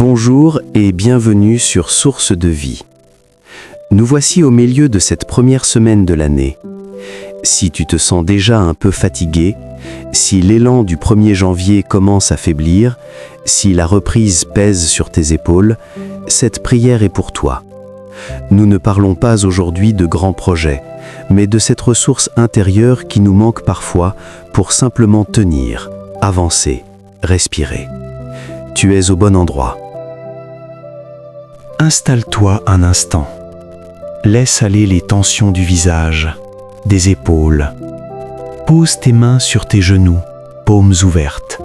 Bonjour et bienvenue sur Source de vie. Nous voici au milieu de cette première semaine de l'année. Si tu te sens déjà un peu fatigué, si l'élan du 1er janvier commence à faiblir, si la reprise pèse sur tes épaules, cette prière est pour toi. Nous ne parlons pas aujourd'hui de grands projets, mais de cette ressource intérieure qui nous manque parfois pour simplement tenir, avancer, respirer. Tu es au bon endroit. Installe-toi un instant. Laisse aller les tensions du visage, des épaules. Pose tes mains sur tes genoux, paumes ouvertes.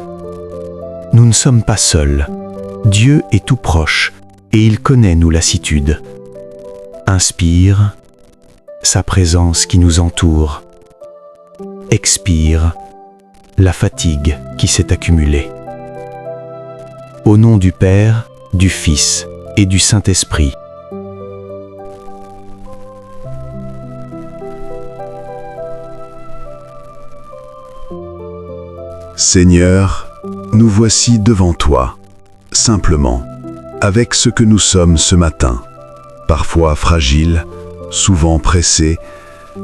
Nous ne sommes pas seuls. Dieu est tout proche et il connaît nos lassitudes. Inspire, sa présence qui nous entoure. Expire, la fatigue qui s'est accumulée. Au nom du Père, du Fils et du Saint-Esprit. Seigneur, nous voici devant toi, simplement, avec ce que nous sommes ce matin, parfois fragiles, souvent pressés,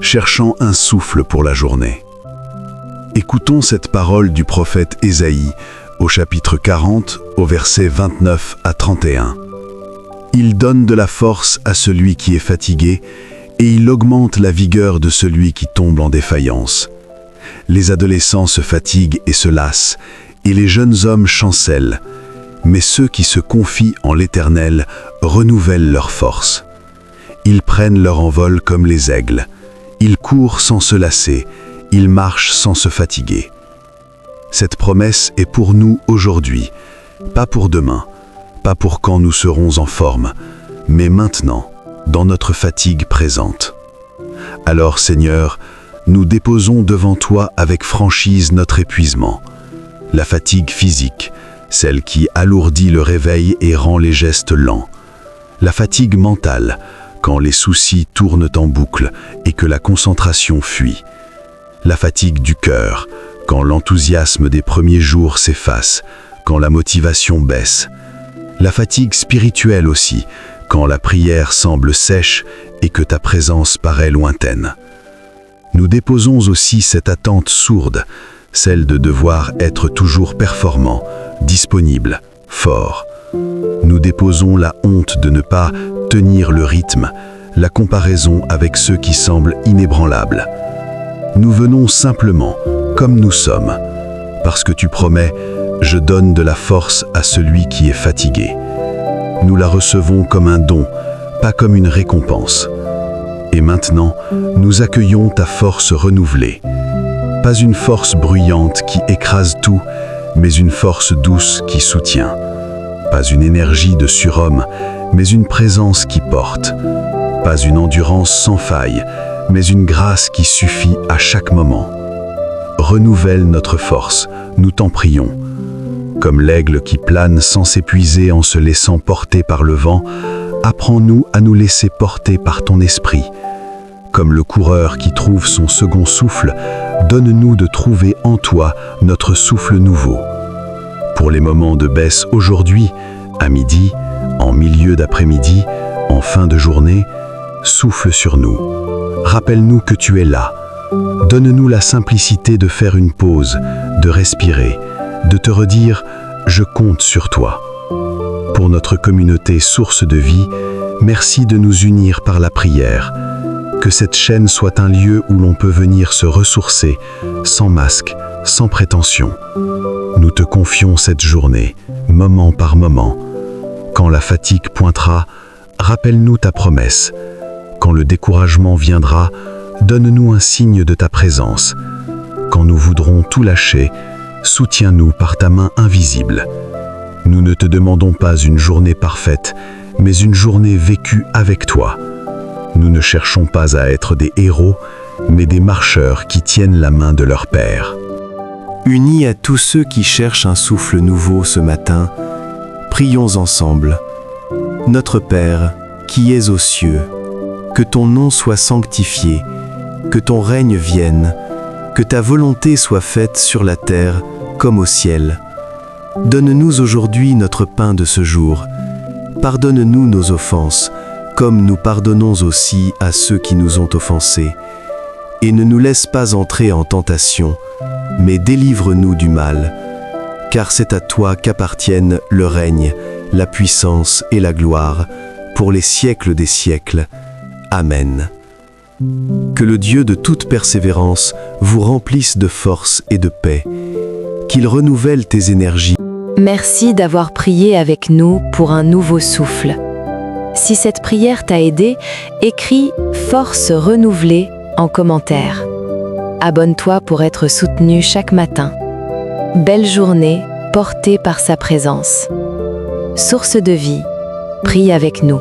cherchant un souffle pour la journée. Écoutons cette parole du prophète Ésaïe au chapitre 40, au verset 29 à 31. Il donne de la force à celui qui est fatigué et il augmente la vigueur de celui qui tombe en défaillance. Les adolescents se fatiguent et se lassent, et les jeunes hommes chancellent, mais ceux qui se confient en l'Éternel renouvellent leur force. Ils prennent leur envol comme les aigles, ils courent sans se lasser, ils marchent sans se fatiguer. Cette promesse est pour nous aujourd'hui, pas pour demain, pas pour quand nous serons en forme, mais maintenant, dans notre fatigue présente. Alors Seigneur, nous déposons devant toi avec franchise notre épuisement, la fatigue physique, celle qui alourdit le réveil et rend les gestes lents, la fatigue mentale, quand les soucis tournent en boucle et que la concentration fuit, la fatigue du cœur, quand l'enthousiasme des premiers jours s'efface, quand la motivation baisse, la fatigue spirituelle aussi, quand la prière semble sèche et que ta présence paraît lointaine. Nous déposons aussi cette attente sourde, celle de devoir être toujours performant, disponible, fort. Nous déposons la honte de ne pas tenir le rythme, la comparaison avec ceux qui semblent inébranlables. Nous venons simplement, comme nous sommes, parce que tu promets « Je donne de la force à celui qui est fatigué ». Nous la recevons comme un don, pas comme une récompense. Et maintenant, nous accueillons ta force renouvelée. Pas une force bruyante qui écrase tout, mais une force douce qui soutient. Pas une énergie de surhomme, mais une présence qui porte. Pas une endurance sans faille, mais une grâce qui suffit à chaque moment. Renouvelle notre force, nous t'en prions. Comme l'aigle qui plane sans s'épuiser en se laissant porter par le vent, apprends-nous à nous laisser porter par ton esprit. Comme le coureur qui trouve son second souffle, donne-nous de trouver en toi notre souffle nouveau. Pour les moments de baisse aujourd'hui, à midi, en milieu d'après-midi, en fin de journée, souffle sur nous. Rappelle-nous que tu es là. Donne-nous la simplicité de faire une pause, de respirer, de te redire « Je compte sur toi ». Pour notre communauté Source de vie, merci de nous unir par la prière. Que cette chaîne soit un lieu où l'on peut venir se ressourcer, sans masque, sans prétention. Nous te confions cette journée, moment par moment. Quand la fatigue pointera, rappelle-nous ta promesse. Quand le découragement viendra, donne-nous un signe de ta présence. Quand nous voudrons tout lâcher, soutiens-nous par ta main invisible. Nous ne te demandons pas une journée parfaite, mais une journée vécue avec toi. Nous ne cherchons pas à être des héros, mais des marcheurs qui tiennent la main de leur Père. Unis à tous ceux qui cherchent un souffle nouveau ce matin, prions ensemble. Notre Père, qui es aux cieux, que ton nom soit sanctifié, que ton règne vienne, que ta volonté soit faite sur la terre comme au ciel. Donne-nous aujourd'hui notre pain de ce jour. Pardonne-nous nos offenses, comme nous pardonnons aussi à ceux qui nous ont offensés. Et ne nous laisse pas entrer en tentation, mais délivre-nous du mal. Car c'est à toi qu'appartiennent le règne, la puissance et la gloire, pour les siècles des siècles. Amen. Que le Dieu de toute persévérance vous remplisse de force et de paix, qu'il renouvelle tes énergies. Merci d'avoir prié avec nous pour un nouveau souffle. Si cette prière t'a aidé, écris « Force renouvelée » en commentaire. Abonne-toi pour être soutenu chaque matin. Belle journée, portée par sa présence. Source de vie, prie avec nous.